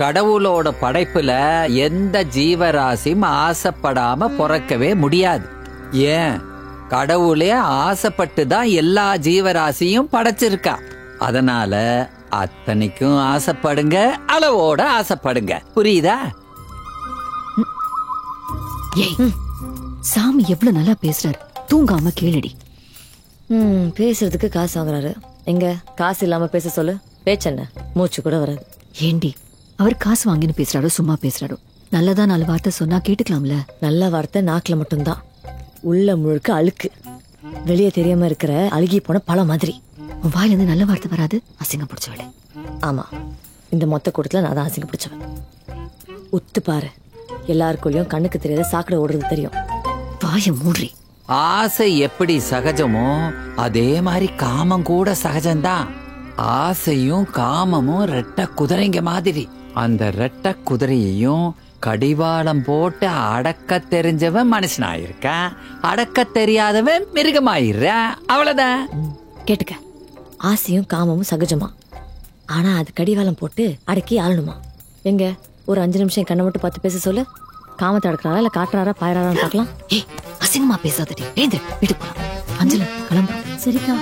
கடவுளோட படைப்புல எந்த ஜீவராசியும் ஆசைப்படாம பிறக்கவே முடியாது. ஏன், கடவுளே ஆசைப்பட்டு தான் எல்லா ஜீவராசியும் படைச்சிருக்கா. அதனால அத்தனைக்கும் ஆசைப்படுங்க, அளவோட ஆசைப்படுங்க. புரியுதா? சாமி எவ்வளவு நல்லா பேசுறாரு, தூங்காம கேளுடி. பேசுறதுக்கு காசு வாங்குறாரு. எங்க காசு இல்லாம பேச சொல்லு, பேச்சென்ன மூச்சு கூட வராது. ஏண்டி, அவர் காசு வாங்கின்னு பேசுறாரோ சும்மா பேசுறாரோ, நல்லதா 4 வார்த்தை சொன்னா கேட்டுக்கலாம்ல. நல்ல வார்த்தை நாக்குல மட்டும்தான், உள்ள முழுக்க அழுக்கு. வெளியே தெரியாம இருக்கிற அழுகி போன பழம் மாதிரி. உன் வாயில இருந்து நல்ல வார்த்தை வராது, அசிங்கம் பிடிச்சவளே. ஆமா, இந்த மொத்த கூட்டத்துல நான் தான் அசிங்கம் பிடிச்சவன். உத்து பாரு, எல்லாருக்குள்ளயும் கண்ணுக்கு தெரியாத சாக்கடை ஓடுறது தெரியும். வாய மூடி. ஆசை எப்படி சகஜமோ அதே மாதிரி காமம் கூட சகஜம்தான். ஆசையும் காமமும் ரெட்ட குதிரைங்க மாதிரி. அந்த ரெட்ட குதிரையையும் கடிவாளம் போட்டு அடக்க தெரிஞ்சவன் மனுஷனாயிருக்கான், அடக்க தெரியாதவன் மிருகமாயிடுறான். அவ்வளவுதான். கேட்டுக்க, ஆசையும் காமமும் சகஜமா, ஆனா அது கடிவாளம் போட்டு அடக்கி ஆளணுமா? எங்க ஒரு 5 நிமிஷம் கண்ணை மட்டும் பார்த்து பேச சொல்லு. காமத்தை அடக்குறாரா இல்ல காட்டுறாரா பாயறாரான்னு பார்க்கலாம். ஏய், அசிங்கமா பேசாதடி. ஏந்திர, வீட்டுக்கு போலாம். அஞ்சல கிளம்பு. சரிக்கா.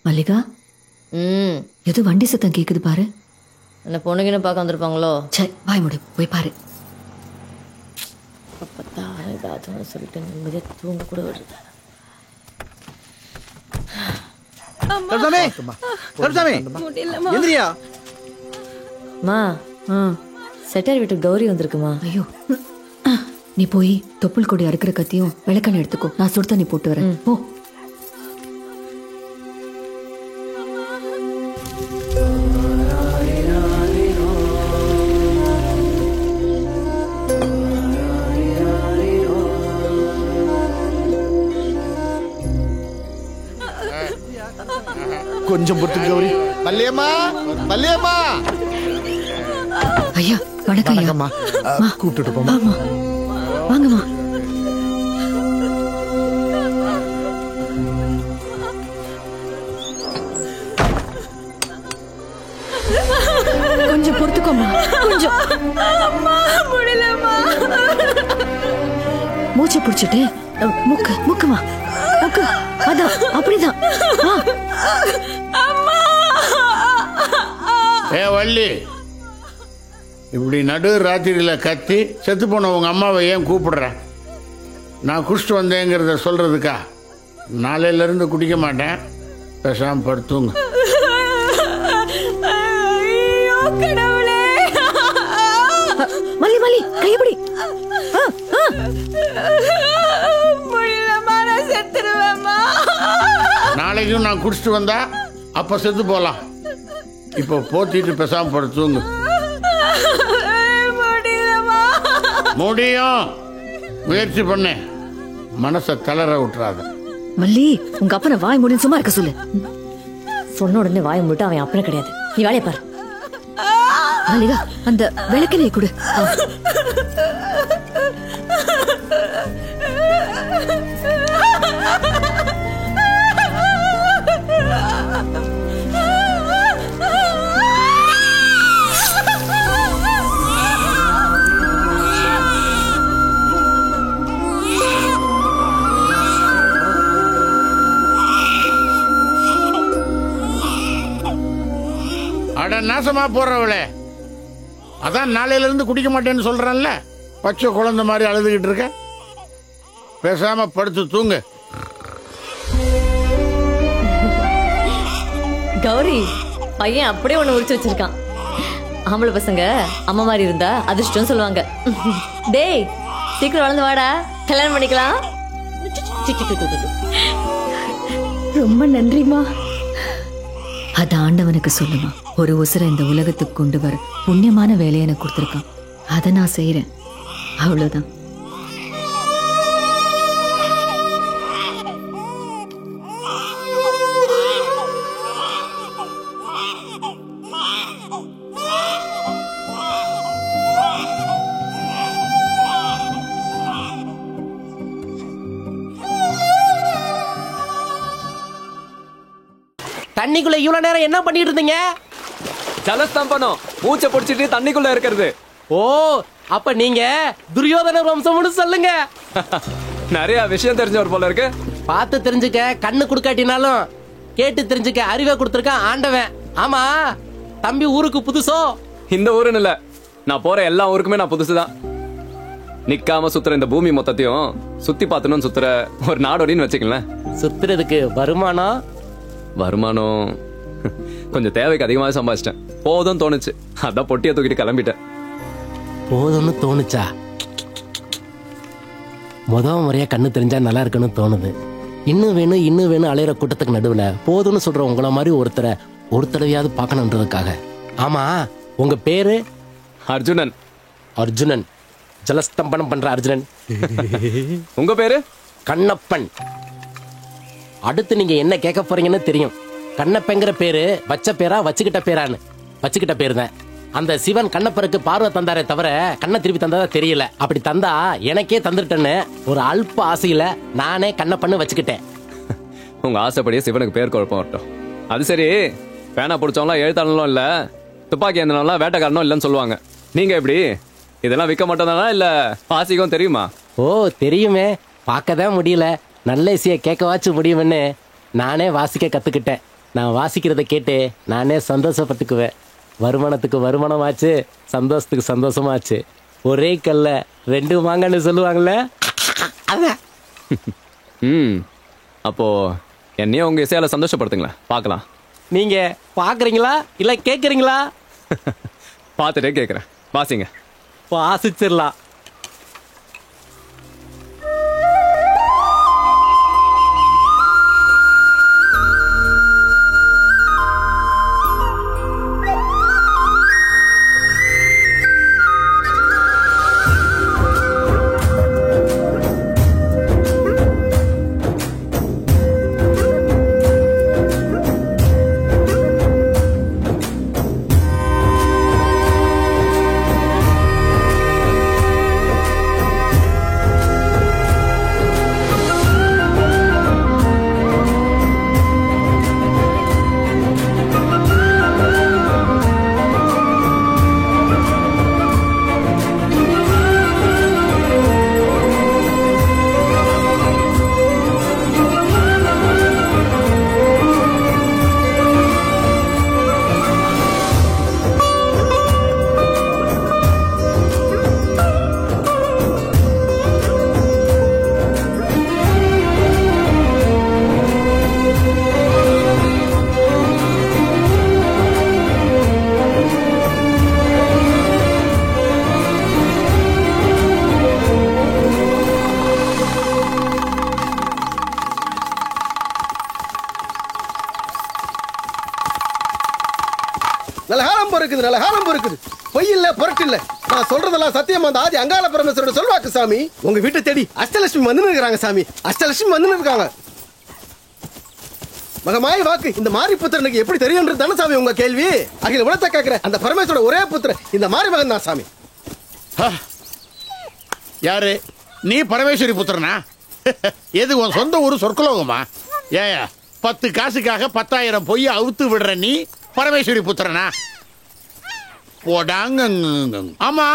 மல்லிகா, ஏதோ வண்டி சத்தம் கேக்குது பாரு. என்ன பொண்ணுகின்னு பார்க்க வந்திருப்பாங்களோ? சரி, வாய் மூடு, போய் பாரு. ஏதாவது சொல்லிட்டு நிம்மதியா தூங்க கூட விடுறது. செட்டார் வீட்டு கௌரி வந்திருக்குமா? ஐயோ, நீ போய் தொப்புள் கொடி அறுக்கிற கத்தியும் விளக்கெண்ணெய் எடுத்துக்கோ, நான் சுடு தண்ணி போட்டு வரேன். போ. கொஞ்சம் பொறுத்து கௌரி. மல்லியம்மா, மல்லியம்மா. ஐயா, வணக்கம் ஐயா. கூப்பிட்டு போமா. வாங்கம்மா. கொஞ்சம் பொறுத்துக்கோமா, கொஞ்சம். மூச்சை பிடிச்சிட்டு முக்குமா, முக்கு. அதான், அப்படிதான். ஏ வள்ளி, இப்படி நடு ராத்திரியில கத்தி செத்து போன உங்க அம்மாவை ஏன் கூப்பிடுற? நான் குடிச்சிட்டு வந்தேங்கிறத சொல்றதுக்கா? நாளையில இருந்து குடிக்க மாட்டேன், பேசாம படுத்துங்க. மல்லி மல்லி, கையபடி. நாளைக்கும் நான் குடிச்சிட்டு வந்தா அப்ப செத்து போலாம். இப்போ போத்திட்டு பேசாம படுத்துங்க. முடியும், முயற்சி பண்ணு, மனசை தளர விட்டுறாத. மல்லி, உங்க அப்பனை வாய் முடின்னு சும்மா இருக்க சொல்லு. சொன்ன உடனே வாய் மூட்டு அவன் அப்பனை கிடையாது. நீ வேலையை பாரு. மல்லிகா, அந்த விளக்கெண்ணெய் கொடு. அட நாசமா போறவளே, அதான் நாளையில இருந்து குடிக்க மாட்டேன்னு சொல்றேன்ல. பச்சை குழந்தை மாதிரி அழுதுகிட்டு இருக்க, பேசாம படுத்து தூங்கு. கௌரி, பையன் அப்படியே ஒண்ணு உரிச்சு வச்சிருக்கான். ஆம்பளை பசங்க அம்மா மாதிரி இருந்தா அதிர்ஷ்டம் சொல்லுவாங்க. டேய், சீக்கிரம் வளர்ந்து வாடா, கல்யாணம் பண்ணிக்கலாம். ரொம்ப நன்றிமா. அது ஆண்டவனுக்கு சொல்லுமா, ஒரு உசுரை இந்த உலகத்துக்கு கொண்டு வர புண்ணியமான வேலையை எனக்கு கொடுத்துருக்கான். அதை நான் செய்யறேன், அவ்வளவுதான். தண்ணிக்குள்ள இவ்வளவு நேரம் என்ன பண்ணிட்டு இருந்தீங்க? ஜலஸ்தம்பனம், மூச்சை பிடிச்சிட்டு தண்ணிக்குள்ள இருக்கிறது. ஓ, அப்ப நீங்க துரியோதன வம்சம்னு சொல்லுங்க. நிறைய விஷயம் தெரிஞ்சவர் போல இருக்கு. பார்த்து தெரிஞ்சுக்க கண்ணு குடுக்காட்டினாலும் கேட்டு தெரிஞ்சுக்க அறிவை கொடுத்துருக்கான் ஆண்டவன். ஆமா, தம்பி ஊருக்கு புதுசோ? இந்த ஊருன்னு இல்ல, நான் போற எல்லா ஊருக்குமே நான் புதுசுதான். நிக்காம சுத்துற இந்த பூமி மொத்தத்தையும் சுத்தி பார்த்தனும் சுத்துற ஒரு நாடோடின்னு வச்சுக்கலேன். சுத்துறதுக்கு வருமானம் வருமானம் கொஞ்சம் தேவைக்கு அதிகமாக சம்பாதிச்சிட்டேன். போதும் தோணுச்சு, அதான் பொட்டியை தூக்கிட்டு கிளம்பிட்டேன். போதும்னு தோணுச்சா? முதல் முறையா கண்ணு தெரிஞ்சா நல்லா இருக்குன்னு தோணுது. இன்னும் வேணும் அலையிற கூட்டத்துக்கு நடுவுல போதும்னு சொல்ற உங்கள மாதிரி ஒருத்தரை ஒரு தடவையாவது பார்க்கணுன்றதுக்காக. ஆமா, உங்க பேரு? அர்ஜுனன். அர்ஜுனன், ஜலஸ்தம்பனம் பண்ற அர்ஜுனன். உங்க பேரு? கண்ணப்பன். அடுத்து நீங்க என்ன கேட்க போறீங்கன்னு தெரியும். கண்ணப்பங்கிற பேரு வச்ச பேரா வச்சுக்கிட்ட பேரான்னு? வச்சுக்கிட்ட பேரு தான். அந்த சிவன் கண்ணப்பருக்கு பார்வை தந்தாரே தவிர கண்ணை திருப்பி தந்ததா தெரியல. அப்படி தந்தா எனக்கே தந்துட்டேன்னு ஒரு அல்ப ஆசையில நானே கண்ணப்பன்னு வச்சுக்கிட்டேன். உங்க ஆசைப்படியே சிவனுக்கு பேர் குழப்பம் வரட்டும். அது சரி, பேனா பிடிச்சவங்களாம் எழுத்தாளனும் இல்ல, துப்பாக்கி ஏந்தனம்லாம் வேட்டைக்காரனும் இல்லைன்னு சொல்லுவாங்க. நீங்க எப்படி இதெல்லாம் விற்க மாட்டோம் தானா, இல்ல வாசிக்கவும் தெரியுமா? ஓ, தெரியுமே. பார்க்கதான் முடியல, நல்ல இசையை கேட்கவாச்சும் முடியும்னு நானே வாசிக்க கத்துக்கிட்டேன். நான் வாசிக்கிறத கேட்டு நானே சந்தோஷப்பட்டுக்குவேன். வருமானத்துக்கு வருமானமாச்சு, சந்தோஷத்துக்கு சந்தோஷமாச்சு. ஒரே கல்ல ரெண்டு மாங்கன்னு சொல்லுவாங்கல்ல, அதான். அப்போ என்னையும் உங்க இசையால சந்தோஷப்படுத்துங்களேன், பார்க்கலாம். நீங்க பாக்குறீங்களா இல்ல கேக்குறீங்களா? பார்த்துட்டே கேட்குறேன், வாசிங்க. வாசிச்சிடலாம். பொய் இல்ல, பொருட்டு இல்ல. நான் சொல்றதெல்லாம் சத்தியமா அந்த ஆதி அங்காள பரமேஸ்வரோட சொல்வாக்கு சாமி. உங்க வீட்டை தேடி அஷ்டலட்சுமி வந்து இருக்காங்க சாமி. அஷ்டலட்சுமி வந்து இருக்காங்க. மகமாய் வாக்கு இந்த மாரி புத்திரனுக்கு எப்படி தெரியும்ன்றது தானே சாமி உங்க கேள்வி. அகில உலகத்தை கேட்கிற அந்த பரமேஸ்வரோட ஒரே புத்திரன் இந்த மாரி மகன் தான் சாமி. யாரு நீ? பரமேஸ்வரி புத்திரனா? எது உன் சொந்த ஊரு சொர்க்கலோகமா? ஏயா 10 காசுக்காக 10,000 பொய்ய அவுத்து விடுற நீ பரமேஸ்வரி புத்திரனா? போடாங்க. ஆமா,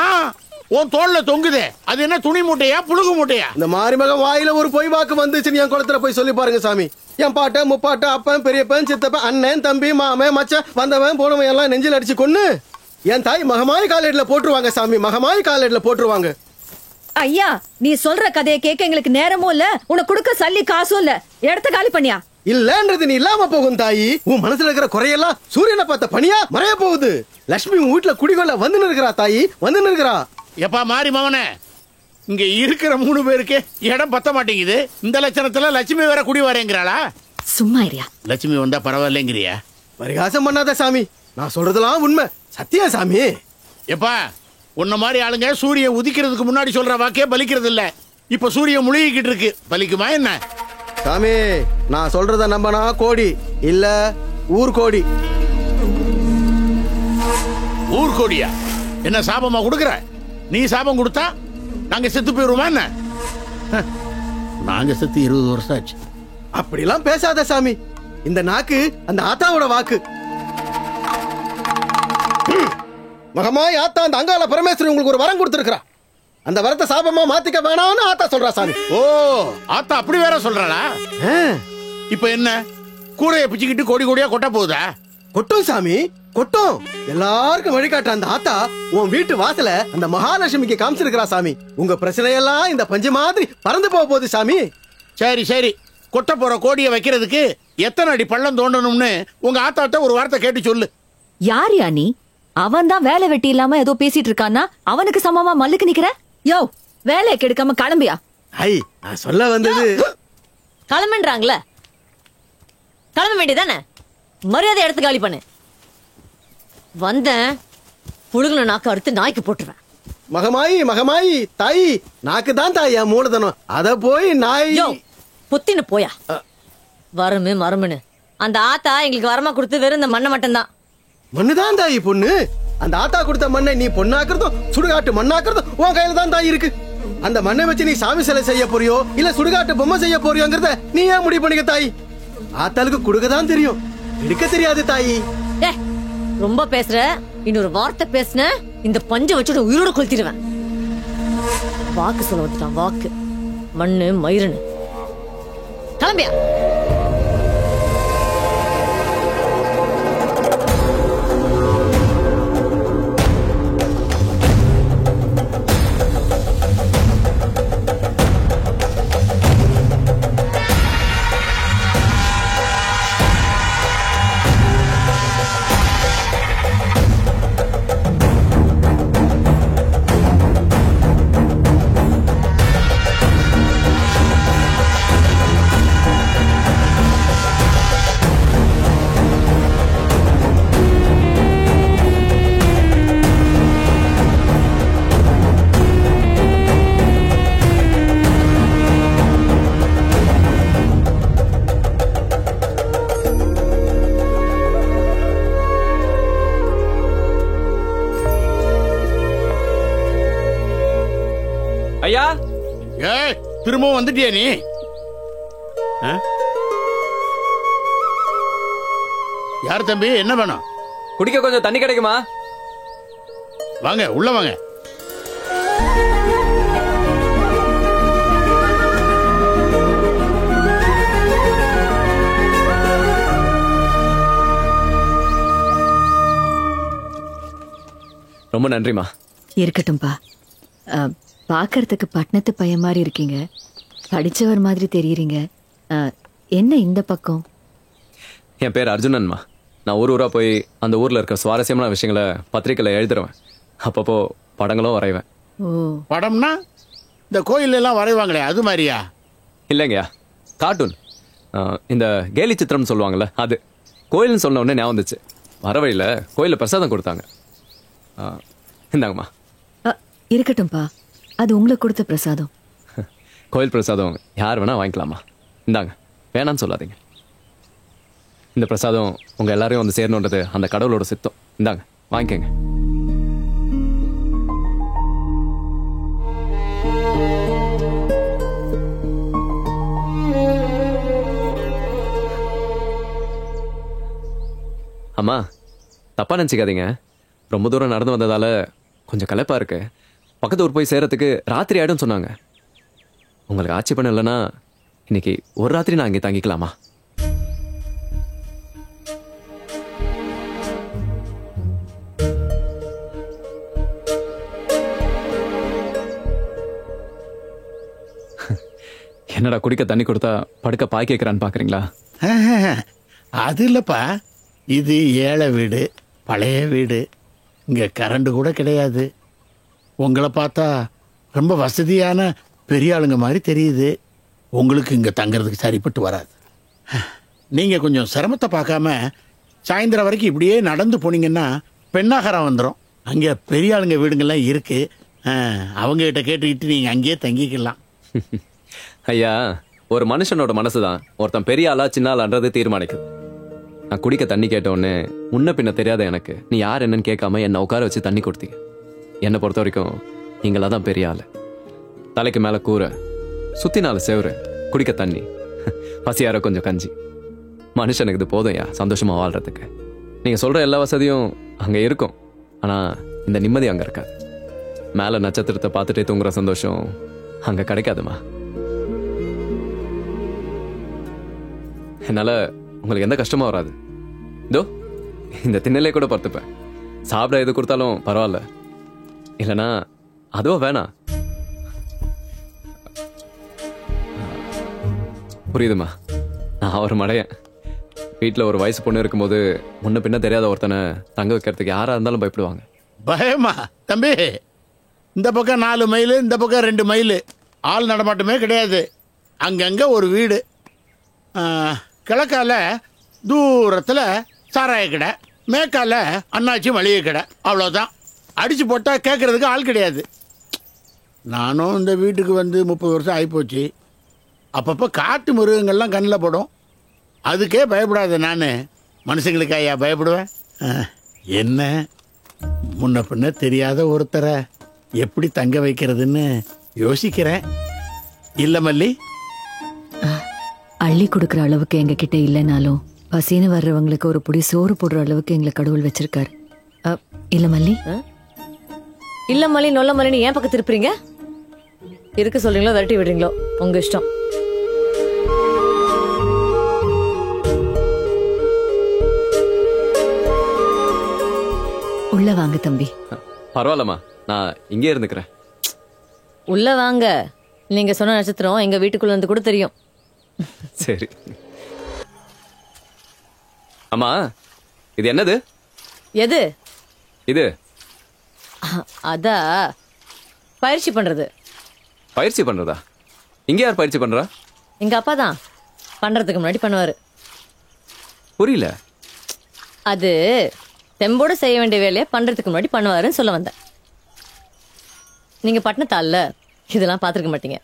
உன் தோல்ல தொங்குதே, அது என்ன துணி மூட்டையா புழுகு மூட்டையா? இந்த மாரி மகன் வாயில ஒரு பொய் வாக்கு வந்துச்சுன்னு என் குளத்துல போய் சொல்லி பாருங்க சாமி. என் பாட்ட முப்பாட்ட அப்பன் பெரியப்பன் சித்தப்பன் அண்ணன் தம்பி மாமன் மச்ச வந்தவன் போனவன் எல்லாம் நெஞ்சில் அடிச்சு கொன்னு என் தாய் மகமாய் காலேட்ல போட்டுருவாங்க சாமி. மகமாய் காலேட்ல போட்டுருவாங்க. ஐயா, நீ சொல்ற கதையை கேட்க எங்களுக்கு நேரமும் இல்ல, உனக்கு கொடுக்க சல்லி காசும் இல்ல. இடத்த காலி பண்ணியா? இல்லன்றது நீ இல்லாம போகும் தாயி. உன் மனசுல இருக்கிற குறையெல்லாம் சூரியனை பார்த்த பனியா மறைய போகுது. லட்சுமி உன் வீட்டுல குடிகொள்ள வந்து நிற்கிறா தாயி, வந்து நிற்கிறா. எப்பா மாறி மவனே, இங்க இருக்கிற 3 பேருக்கு இடம் பத்த மாட்டேங்குது. இந்த லட்சணத்துல லட்சுமி வேற குடி வரேங்கிறாளா? சும்மா இருயா. லட்சுமி வந்தா பரவாயில்லைங்கிறியா? பரிகாசம் பண்ணாத சாமி, நான் சொல்றதெல்லாம் உண்மை சத்தியம் சாமி. எப்பா உன்ன மாதிரி ஆளுங்க சூரியன் உதிக்கிறதுக்கு முன்னாடி சொல்ற வாக்கே பலிக்கிறது இல்ல. இப்ப சூரியன் முழுகிக்கிட்டு இருக்கு, பலிக்குமா என்ன? சாமி, நான் சொல்றத நம்பனா கோடி இல்ல ஊர் கோடி. ஊர் கோடியா? என்ன சாபமா கொடுக்கற? நீ சாபம் கொடுத்தா நாங்க செத்து போயிருவோமா என்ன? நாங்க செத்து 20 வருஷம் ஆச்சு. அப்படிலாம் பேசாத சாமி. இந்த நாக்கு அந்த ஆத்தாவோட வாக்கு. மகமாய் ஆத்தா அந்த அங்காள பரமேஸ்வரி உங்களுக்கு ஒரு வரம் கொடுத்திருக்கிறா. அந்த வரத்தை சாபமா மாத்திக்க வேணாம்னு ஆத்தா சொல்றா சாமி. ஓ, ஆத்தா அப்படி வேற சொல்றாளா? இப்ப என்ன கூரையை பிச்சுக்கிட்டு கோடி கோடியா கொட்ட போகுதா? கொட்டும் சாமி, கொட்டும். எல்லாருக்கும் வழிகாட்ட அந்த ஆத்தா உன் வீட்டு வாசல அந்த மகாலட்சுமிக்கு காமிச்சிருக்கிறா சாமி. உங்க பிரச்சனையெல்லாம் இந்த பஞ்சு மாதிரி பறந்து போக போகுது சாமி. சரி சரி, கொட்ட போற கோடியை வைக்கிறதுக்கு எத்தனை அடி பள்ளம் தோண்டணும்னு உங்க ஆத்தாட்ட ஒரு வார்த்தை கேட்டு சொல்லு. யார் யா நீ? அவன் தான் வேலை வெட்டி இல்லாம ஏதோ பேசிட்டு இருக்கான்னா அவனுக்கு சமமா மல்லுக்கு நிக்கிற? யோ, வேலையை கெடுக்காம கிளம்பியா? ஐ, நான் சொல்ல வந்தது. கிளம்புன்றாங்களே, கிளம்ப வேண்டியதானே? மரியாதை எடுத்து காலி பண்ணு. வந்தேன் புழுகுன நாக்கு அறுத்து நாய்க்கு போட்டுருவேன். மகமாயி மகமாயி தாய் நாக்கு தான் தாயா மூலதனம். அத போய் நாய் பொத்தின்னு போயா. வரமு மரமுன்னு அந்த ஆத்தா எங்களுக்கு வரமா கொடுத்து வெறும் இந்த மண்ணை மட்டும்தான். மண்ணுதான் தாயி பொண்ணு. அந்த ஆத்தா கொடுத்த மண்ணை நீ பொண்ணாக்குறதும் சுடுகாட்டு மண்ணாக்குறதும் உன் கையில தான் தாய் இருக்கு. அந்த மண்ணை வச்சு நீ சாமி சிலை செய்ய போறியோ இல்ல சுடுகாட்டு பொம்மை செய்ய போறியோங்கிறத நீ ஏன் முடிவு பண்ணிக்க தாய்? ஆத்தாளுக்கு கொடுக்கதான் தெரியும், எடுக்க தெரியாது தாயி. ரொம்ப பேசுற. இன்னொரு வார்த்தை பேசுன இந்த பஞ்சை வச்சுட்டு உயிரோட கொளுத்திடுவேன். வாக்கு சொல்ல வந்துட்டான், வாக்கு. மண்ணு மயிருன்னு கிளம்பியா. ஐயா, ஏய், திரும்பவும் வந்துட்டியா நீ? யார் தம்பி, என்ன வேணும்? குடிக்க கொஞ்சம் தண்ணி கிடைக்குமா? வாங்க, உள்ள வாங்க. ரொம்ப நன்றிமா. இருக்கட்டும்பா. பாக்கிறதுக்கு பட்டணத்து பையன் மாதிரி இருக்கீங்க, படிச்சவர் மாதிரி தெரியுறீங்க. என்ன இந்த பக்கம்? என் பேர் அர்ஜுனன்மா. நான் ஊரா போய் அந்த ஊர்ல இருக்க சுவாரஸ்யமான விஷயங்களை பத்திரிக்கையில எழுதுறேன். அப்பப்போ படங்களும் வரைவேன். ஓ, படம்னா இந்த கோயில் எல்லாம் வரைவாங்களே அது மாதிரியா? இல்லைங்கய்யா, கார்ட்டூன். இந்த கேலி சித்திரம் சொல்லுவாங்கல்ல, அது. கோயில்னு சொன்ன உடனே ஞாபகம் வந்துச்சு. வர வழியில கோயிலில் பிரசாதம் கொடுத்தாங்க. இந்தாங்கம்மா. இருக்கட்டும்பா, அது உங்களுக்கு கொடுத்த பிரசாதம். கோயில் பிரசாதம் யார் வேணா வாங்கிக்கலாமா? இந்தாங்க, வேணான்னு சொல்லாதீங்க. இந்த பிரசாதம் உங்க எல்லாரையும் வந்து சேரணுன்றது அந்த கடவுளோட சித்தம். இந்தாங்க, வாங்கிக்கங்க. அம்மா, தப்பா நினச்சிக்காதீங்க. ரொம்ப தூரம் நடந்து வந்ததால கொஞ்சம் களைப்பா இருக்கு. பக்கத்து ஊர் போய் சேரத்துக்கு ராத்திரி ஆயிடும் சொன்னாங்க. உங்களுக்கு ஆட்சி பண்ண இல்லைன்னா இன்னைக்கு ஒரு ராத்திரி நான் இங்கே தங்கிக்கலாமா? என்னடா குடிக்க தண்ணி கொடுத்தா படுக்க பாய் கேட்கறான்னு பாக்குறீங்களா? அது இல்லப்பா, இது ஏழை வீடு, பழைய வீடு. இங்க கரண்ட் கூட கிடையாது. உங்களை பார்த்தா ரொம்ப வசதியான பெரிய ஆளுங்க மாதிரி தெரியுது. உங்களுக்கு இங்க தங்கறதுக்கு சரிப்பட்டு வராது. நீங்க கொஞ்சம் சிரமத்தை பார்க்காம சாயந்தரம் வரைக்கும் இப்படியே நடந்து போனீங்கன்னா பெண்ணாகரம் வந்துடும். அங்கே பெரிய ஆளுங்க வீடுங்கள்லாம் இருக்கு. அவங்க கிட்ட கேட்டுக்கிட்டு நீங்க அங்கேயே தங்கிக்கலாம். ஐயா, ஒரு மனுஷனோட மனசுதான் ஒருத்தன் பெரிய ஆளா சின்ன ஆளான்றது தீர்மானிக்குது. நான் குடிக்க தண்ணி கேட்டோன்னு முன்ன பின்ன தெரியாத எனக்கு நீ யார் என்னன்னு கேட்காம என்ன உட்கார வச்சு தண்ணி கொடுத்தீங்க. என்னை பொறுத்த வரைக்கும் நீங்களா தான் பெரிய ஆளு. தலைக்கு மேல கூரை, சுத்தி 4 செவரு, குடிக்க தண்ணி, பசியார கொஞ்சம் கஞ்சி. மனுஷனுக்கு இது போதும்யா சந்தோஷமா வாழ்றதுக்கு. நீங்க சொல்ற எல்லா வசதியும் அங்க இருக்கும், ஆனா இந்த நிம்மதி அங்க இருக்காது. மேல நட்சத்திரத்தை பார்த்துட்டே தூங்குற சந்தோஷம் அங்க கிடைக்காதுமா. என்னால உங்களுக்கு எந்த கஷ்டமா வராது. இதோ இந்த திண்ணிலே கூட படுத்துப்பேன். சாப்பிட எது கொடுத்தாலும் பரவாயில்ல, இல்லைன்னா அதுவும் வேணாம். புரியுதுமா, நான் ஒரு மடையன். வீட்டில் ஒரு வயசு பொண்ணு இருக்கும்போது முன்ன பின்ன தெரியாத ஒருத்தனை தங்க வைக்கிறதுக்கு யாரா இருந்தாலும் பயப்படுவாங்க. பயமா தம்பி? இந்த பக்கம் 4 மைல், இந்த பக்கம் 2 மைல், ஆள் நடமாட்டமே கிடையாது. அங்கங்க ஒரு வீடு. கிழக்கால தூரத்தில் சாராய கடை, மேற்கால அண்ணாச்சி மளிகை கடை, அவ்வளோதான். அடிச்சு போட்டால் கேட்கறதுக்கு ஆள் கிடையாது. நானும் இந்த வீட்டுக்கு வந்து 30 வருஷம் ஆகிப்போச்சு. அப்பப்போ காட்டு மிருகங்கள்லாம் கண்ணில் படும். அதுக்கே பயப்படாத நான் மனுஷங்களுக்கு ஐயா பயப்படுவேன். என்ன முன்ன பின்ன தெரியாத ஒருத்தரை எப்படி தங்க வைக்கிறதுன்னு யோசிக்கிறேன். இல்ல மல்லி? அள்ளி கொடுக்குற அளவுக்கு எங்க கிட்ட இல்லைனாலும் பசின்னு வர்றவங்களுக்கு ஒரு புடி சோறு போடுற அளவுக்கு எங்களை கடவுள் வச்சிருக்காரு. இல்ல மல்லி? இல்ல மல்லி நொல்ல மல்லின்னு ஏன் பக்கம் திருப்புறீங்க? இருக்க சொல்றீங்களோ விரட்டி விடுறீங்களோ உங்க இஷ்டம். உள்ள வாங்க தம்பி. பரவாயில்லம்மா, நான் இங்கே இருந்துக்கிறேன். உள்ள வாங்க. நீங்க சொன்ன நட்சத்திரம் எங்க வீட்டுக்குள்ள வந்து கூட தெரியும். சரி. அம்மா, இது என்னது? எது இது? அதா பயிற்சி பண்றது. பயிற்சி பண்றதா? இங்க யார் பயிற்சி பண்றா? எங்க அப்பா தான் பண்றதுக்கு முன்னாடி பண்ணுவாரு. புரியல. அது தெம்போட செய்ய வேண்டிய வேலையை பண்றதுக்கு முன்னாடி பண்ணுவாருன்னு சொல்ல வந்தேன். நீங்க பட்டணத்தாள்ல இதெல்லாம் பார்த்துருக்க மாட்டீங்க.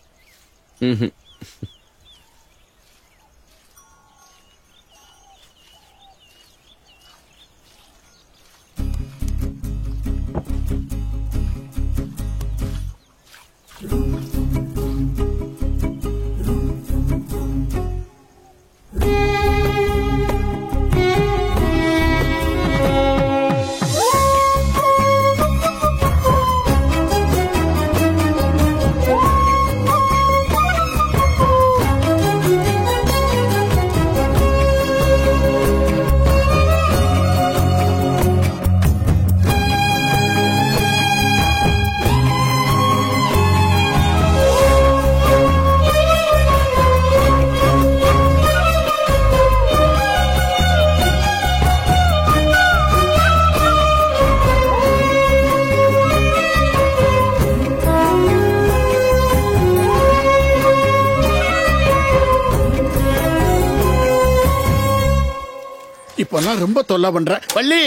இப்பெல்லாம் ரொம்ப தொல்லை பண்ற வள்ளி.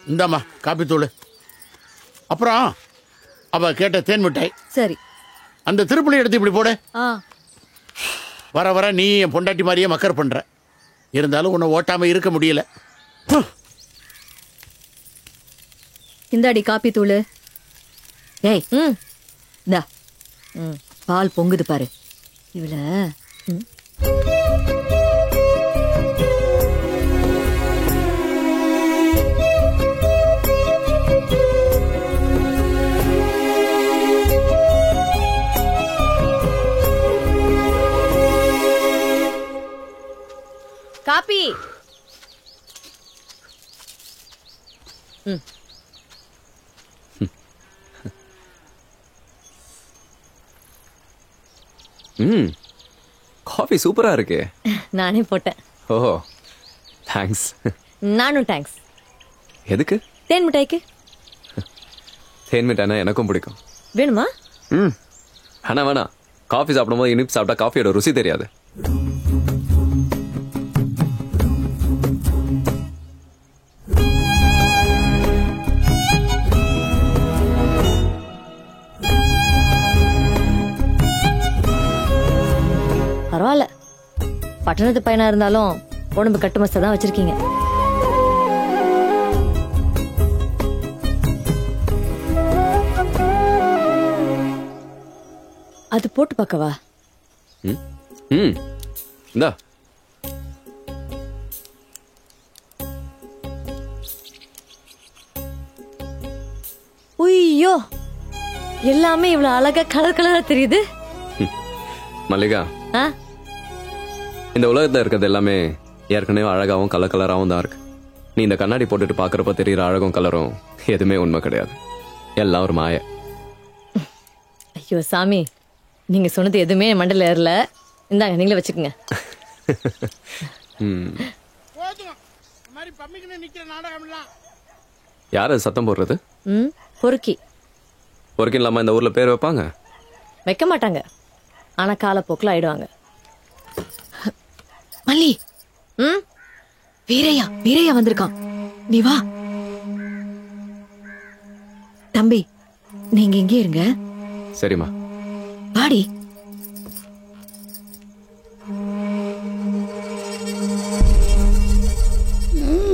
இந்தாம்மா காப்பி தூள். அப்புறம் அவ கேட்ட தேன் மிட்டாய். சரி. அந்த திருப்பலி எடுத்து இப்படி போடு. வர வர நீ என் பொண்டாட்டி மாதிரியே மக்கர் பண்ற. இருந்தாலும் உன்னை ஓட்டாம இருக்க முடியல. இந்தாடி காப்பி தூள். ஏய், இந்தா பால் பொங்குது பாரு. இவள காப்பி. காஃபி சூப்பரா இருக்கு. நானே போட்டேன். ஓ, தேங்க்ஸ். நானும் தேங்க்ஸ். எதுக்கு? தேன் மிட்டாய்க்கு. தேன் மிட்டாய்னா எனக்கும் பிடிக்கும். வேணுமா? ஆனா வேணாம். காஃபி சாப்பிடும்போது இனிப்பு சாப்பிட்டா காஃபியோட ருசி தெரியாது. பரவாயில்ல, பட்டணத்து பையனா இருந்தாலும் உடம்பு கட்டுமஸ்தா தான் வச்சிருக்கீங்க. அது போட்டு பார்க்கவா? ம் ம் இந்தா உய்யோ, எல்லாமே இவ்வளவு அழகா கலர் கலரா தெரியுது. மல்லிகா, ஆ? இந்த உலகத்துல இருக்கிறது எல்லாமே ஏற்கனவே அழகாவும் கலர் கலராகவும் தான் இருக்கு. நீ இந்த கண்ணாடி போட்டுட்டு பாக்குறப்ப தெரியற அழகும் கலரும் எதுவுமே உண்மை கிடையாது. எல்லாம் ஒரு மாய. ஐயோ சாமி, நீங்க சொன்னது எதுவுமே என் மண்டல ஏறல. இந்தாங்க, நீங்களே வச்சுக்கோங்க. யாரு சத்தம் போடுறது? ம், பொறுக்கி. பொறுக்கி இல்லாம இந்த ஊர்ல பேர் வைப்பாங்க? வைக்க மாட்டாங்க, ஆனா காலப்போக்கில் ஆயிடுவாங்க. மல்லி, ம், வீரையா வந்திருக்கான். நீ வா. தம்பி, நீங்க இங்கே இருங்க. சரிம்மா. வாடி.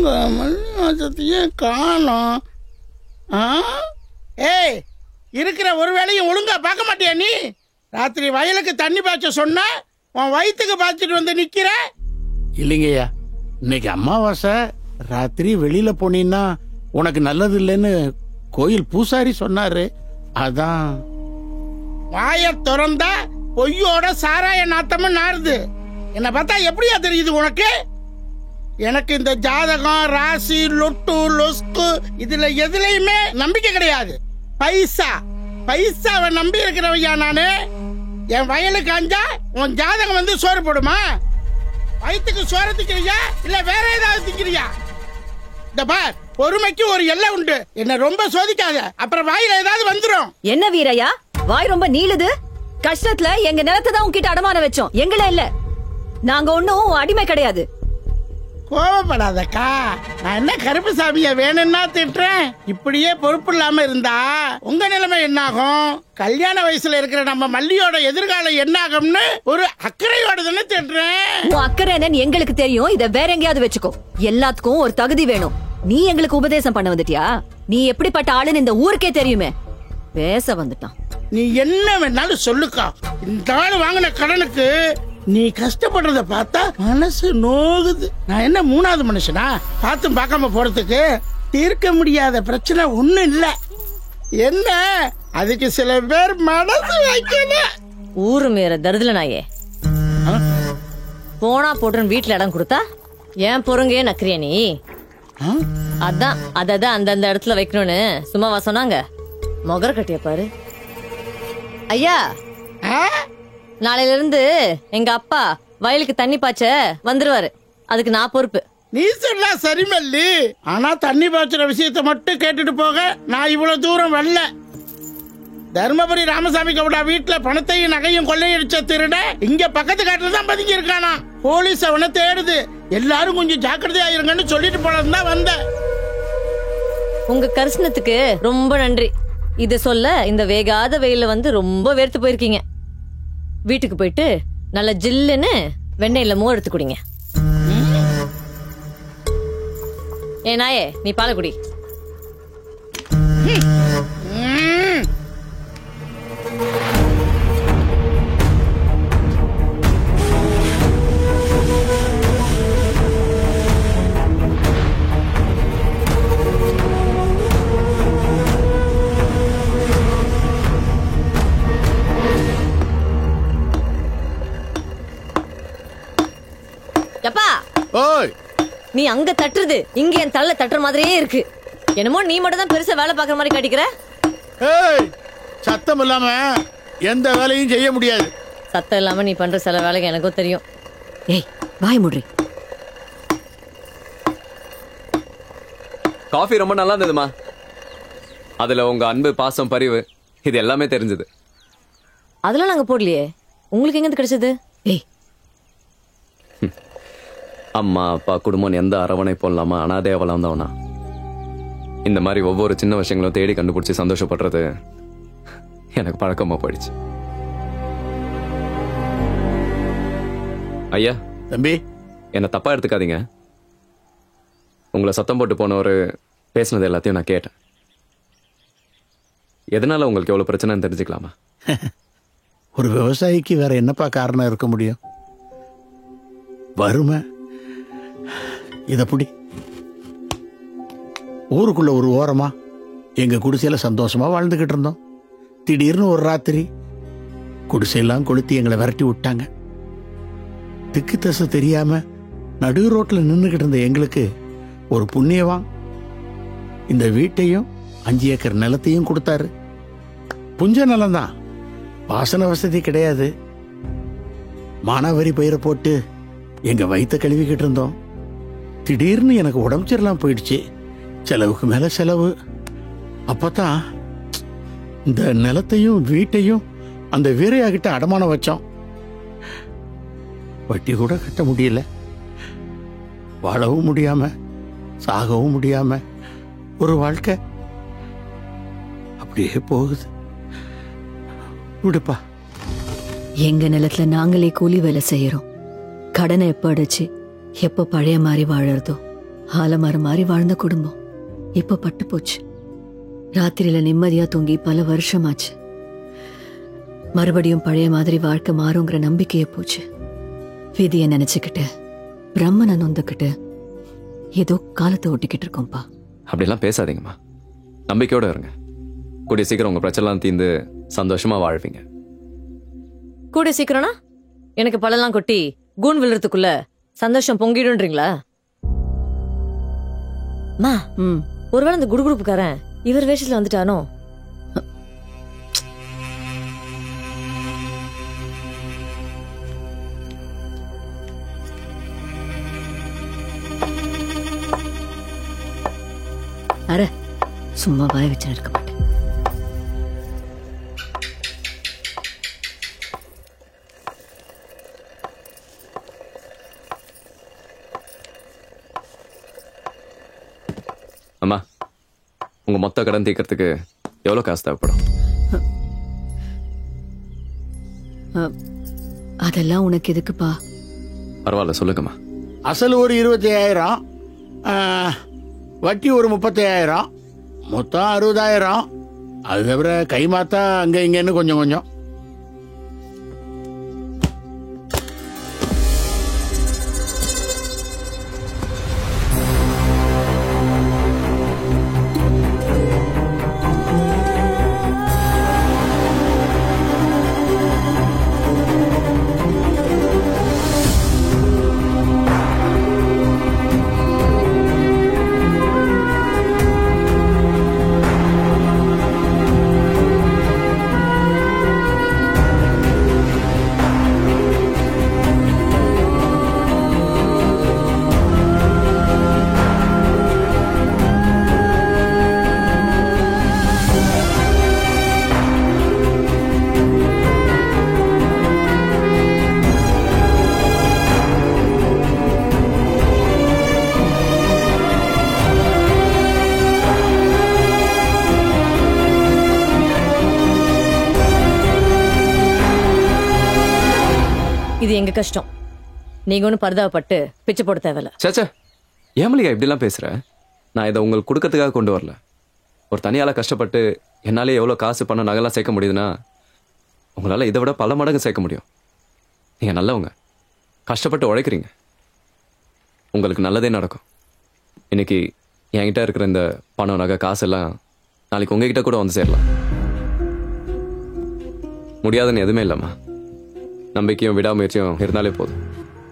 மல்லிவாசத்தையே காணோம். ஏய், இருக்கிற ஒரு வேலையும் ஒழுங்கா பார்க்க மாட்டியா நீ? ராத்திரி வயலுக்கு தண்ணி பாய்ச்ச சொன்ன, உன் வயிற்றுக்கு பாய்ச்சிட்டு வந்து நிக்கிற. இல்லைங்கய்யா, இன்னைக்கு அமாவாசை, ராத்திரி வெளியில போனீன்னா உனக்கு நல்லது இல்லைன்னு கோயில் பூசாரி சொன்னாரு. அதான். வாய திறந்தா பொய்யோட சாராய நாத்தமும் நாருது. என்ன பார்த்தா எப்படியா தெரியுது உனக்கு? எனக்கு இந்த ஜாதகம், ராசி, லொட்டு, லொஸ்கு இதுல எதுலையுமே நம்பிக்கை கிடையாது. பைசாவை நம்பி இருக்கிறவையா நானு. என் வயலுக்கு அஞ்சா உன் ஜாதகம் வந்து சோறு போடுமா? வயிற்றுக்கு சோறு திக்கிறியா இல்ல வேற ஏதாவது திக்கிறியா? இந்த பார், பொறுமைக்கு ஒரு எல்லை உண்டு. என்ன ரொம்ப சோதிக்காத, அப்புறம் வாயில ஏதாவது வந்துடும். என்ன வீரையா, வாய் ரொம்ப நீளுது. கஷ்டத்துல எங்க நிலத்தை தான் உன்கிட்ட அடமான வச்சோம், எங்கள இல்ல. நாங்க ஒன்னும் அடிமை கிடையாது. கோவப்படாதக்கா, நான் என்ன கருப்பு சாமிய வேணும்னா திட்டுறேன்? இப்படியே பொறுப்பு இல்லாம இருந்தா உங்க நிலைமை என்ன ஆகும்? கல்யாண வயசுல இருக்கிற நம்ம மல்லியோட எதிர்காலம் என்ன ஆகும்னு ஒரு அக்கறையோட தானே திட்டுறேன். உன் அக்கறை என்னன்னு எங்களுக்கு தெரியும். இத வேற எங்கேயாவது வச்சுக்கோ. எல்லாத்துக்கும் ஒரு தகுதி வேணும். நீ எங்களுக்கு உபதேசம் பண்ண வந்துட்டியா? நீ எப்படிப்பட்ட ஆளுன்னு இந்த ஊருக்கே தெரியுமே. பேச வந்துட்டான். நீ என்ன வேணாலும் சொல்லுக்கா. இந்த ஆள் வாங்கின கடனுக்கு நீ கஷ்டப்படுறத பார்த்தா மனசு நோகுது. நான் என்ன மூணாவது மனுஷனா பார்த்தும் பார்க்காம போறதுக்கு? தீர்க்க முடியாத பிரச்சனை ஒண்ணும் இல்ல. என்ன அதுக்கு சில பேர் மனசு வைக்கணும். ஊரு மேற தருதல நாயே. போனா போட்டுன்னு வீட்டுல இடம் கொடுத்தா ஏன் பொறுங்கே நக்கிறியா நீ? அதான் அதான் அந்தந்த இடத்துல வைக்கணும்னு சும்மாவா சொன்னாங்க? மொகர கட்டிய பாரு. ஐயா, நாளையில இருந்து எங்க அப்பா வயலுக்கு தண்ணி பாய்ச்ச வந்துருவாரு. அதுக்கு நான் பொறுப்பு. நீ சொன்னா சரி மல்லி, ஆனா தண்ணி பாய்ச்சுற விஷயத்த மட்டும் கேட்டுட்டு போக நான் இவ்வளவு தூரம் வரல. தர்மபுரி ராமசாமி கவுடா வீட்டுல பணத்தையும் நகையும் கொள்ளையடிச்ச திருட இங்க பக்கத்து காட்டுல தான் பதுங்கி இருக்கானா. போலீஸ் அவனை தேடுது. எல்லாரும் கொஞ்சம் ஜாக்கிரதையா இருங்கன்னு சொல்லிட்டு போனதுதான் தான் வந்தேன். உங்க கரிசனத்துக்கு ரொம்ப நன்றி. இத சொல்ல இந்த வேகாத வெயில வந்து ரொம்ப வேர்த்து போயிருக்கீங்க. வீட்டுக்கு போயிட்டு நல்ல ஜில்லுன்னு வெண்ணெயில மோர் எடுத்து குடிங்க. ஏ நாயே, நீ பாலை குடி. ஓய், நீ அங்க தட்டுறது இங்க என் தள்ள தட்டுற மாதிரியே இருக்கு. என்னமோ நீ மட்டும் தான் பெருசா வேலை பாக்குற மாதிரி காட்டிக்கிற. ஏய், சத்தம் இல்லாம எந்த வேலையும் செய்ய முடியாது. சத்தம் இல்லாம நீ பண்ற சில வேலைக்கு எனக்கும் தெரியும். ஏய், வாய் மூடுறி. காஃபி ரொம்ப நல்லா இருந்ததுமா. அதுல உங்க அன்பு, பாசம், பரிவு இது எல்லாமே தெரிஞ்சது. அதெல்லாம் நாங்க போடலையே. உங்களுக்கு எங்க கிடைச்சது? ஏய், அம்மா அப்பா குடும்பம் எந்த அரவணைப்பும் இல்லாம அனாதையா வளர்ந்தவனா இந்த மாதிரி ஒவ்வொரு சின்ன விஷயங்களும் தேடி கண்டுபிடிச்சு சந்தோஷப்படுறது எனக்கு பழக்கமா போயிடுச்சு. ஐயா தம்பி, என்ன தப்பா எடுத்துக்காதீங்க. உங்களை சத்தம் போட்டு போனவரு பேசினது எல்லாத்தையும் நான் கேட்டேன். எதனால உங்களுக்கு எவ்வளவு பிரச்சனைன்னு தெரிஞ்சுக்கலாமா? ஒரு விவசாயிக்கு வேற என்னப்பா காரணம் இருக்க முடியும்? வறுமை. இதப்படி ஊருக்குள்ள ஒரு ஓரமா எங்க குடிசையில சந்தோஷமா வாழ்ந்துகிட்டு இருந்தோம். திடீர்னு ஒரு ராத்திரி குடிசையெல்லாம் கொளுத்தி எங்களை விரட்டி விட்டாங்க. திக்கு தசை தெரியாம நடு ரோட்ல நின்றுகிட்டு இருந்த எங்களுக்கு ஒரு புண்ணியவான் இந்த வீட்டையும் 5 ஏக்கர் நிலத்தையும் கொடுத்தாரு. புஞ்ச நிலம்தான், பாசன வசதி கிடையாது. மானாவரி பயிரை போட்டு எங்க வயிற்ற கழுவிக்கிட்டு இருந்தோம். திடீர்னு எனக்கு உடம்பு சரியில்லாம போயிடுச்சு. செலவுக்கு மேல செலவு. அப்பதான் இந்த நிலத்தையும் வீட்டையும் அந்த வீரையா கிட்ட அடமானம் வச்சோம். வட்டி கூட கட்ட முடியல. வாழவும் முடியாம சாகவும் முடியாம ஒரு வாழ்க்கை அப்படியே போகுது. விடுப்பா. எங்க நிலத்துல நாங்களே கூலி வேலை செய்யறோம். கடனை எப்ப அடைச்சு எப்ப பழைய மாதிரி வாழறதோ ஆலமரம் மாதிரி வாழ்ந்த குடும்பம் இப்ப பட்டு போச்சு. ராத்திரியில நிம்மதியா தூங்கி பல வருஷமாச்சு. மறுபடியும் பழைய மாதிரி வாழ்க்கை மாறுங்கிற நம்பிக்கைய போச்சு. விதிய நினைச்சுக்கிட்டு பிரம்மனை நொந்துக்கிட்டு ஏதோ காலத்தை ஓட்டிக்கிட்டு இருக்கோம்ப்பா. அப்படிலாம் பேசாதீங்கம்மா, நம்பிக்கையோட இருங்க. கூடிய சீக்கிரம் உங்க பிரச்சனைலாம் தீர்ந்து சந்தோஷமா வாழ்வீங்க. கூட சீக்கிரம்னா எனக்கு பழம்லாம் கொட்டி கூன் விழுறதுக்குள்ள சந்தோஷம் பொங்கிடுன்றீங்களா? மா, ஒருவேளை இந்த குடுகுடுப்புக்காரன் இவர் வேஷத்துல வந்துட்டானோ? அረ சும்மா வாய வச்சு இருக்க மாட்டேன். அம்மா, உங்க மொத்த கடன் தீர்க்கறதுக்கு எவ்வளவு காசு தேவைப்படும்? அதெல்லாம் உனக்கு எதுக்குப்பா? பரவாயில்ல, சொல்லுங்கம்மா. அசல் ஒரு 25,000, வட்டி ஒரு 35,000, மொத்தம் 60,000. அது தவிர கைமாத்தா அங்க இங்கன்னு கொஞ்சம் கொஞ்சம். இது எங்க கஷ்டம். நீங்க ஒன்னும் பரிதாபப்பட்டு பிச்சை போட தேவையில்ல. சேச்சா, ஏமலிகா இப்படிலாம் பேசுற? நான் இதை உங்களுக்கு கொடுக்கறதுக்காக கொண்டு வரல. ஒரு தனியால கஷ்டப்பட்டு என்னாலே எவ்வளவு காசு பணம் நகைலாம் சேர்க்க முடியுதுன்னா உங்களால இதை விட பல மடங்கு சேர்க்க முடியும். நீங்க நல்லவங்க, கஷ்டப்பட்டு உழைக்கிறீங்க, உங்களுக்கு நல்லதே நடக்கும். இன்னைக்கு என்கிட்ட இருக்கிற இந்த பணம் நகை காசு எல்லாம் நாளைக்கு உங்ககிட்ட கூட வந்து சேரலாம். முடியாதுன்னு எதுவுமே இல்லம்மா. நம்பிக்கையும் விடாமுயற்சியும் இருந்தாலே போதும்,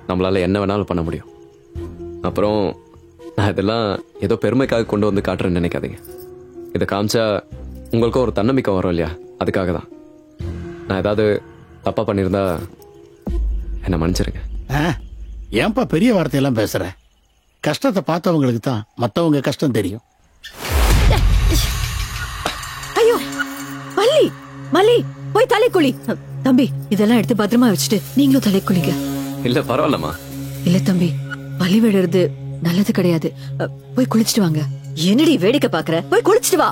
நம்மளால என்ன வேணாலும் பண்ண முடியும். அப்புறம் நான் இதெல்லாம் ஏதோ பெருமைக்காக கொண்டு வந்து காட்டுறேன்னு நினைக்காதீங்க. இதை காமிச்சா உங்களுக்கும் ஒரு தன்னம்பிக்கை வரும் இல்லையா, அதுக்காக தான். நான் ஏதாவது தப்பா பண்ணியிருந்தா என்ன மன்னிச்சிருங்க. ஏன்பா பெரிய வார்த்தையெல்லாம் பேசுற? கஷ்டத்தை பார்த்தவங்களுக்கு தான் மற்றவங்க கஷ்டம் தெரியும். ஐயோ மல்லி, மல்லி போய் தலை குளி. தம்பி, இதெல்லாம் எடுத்து பத்திரமா வச்சுட்டு நீங்களும் தலை குளிங்க. இல்ல பரவாயில்லம்மா. இல்ல தம்பி, பழி விடுறது நல்லது கிடையாது. போய் குளிச்சுட்டு வாங்க. என்னடி வேடிக்கை பாக்குற? போய் குளிச்சுட்டு வா.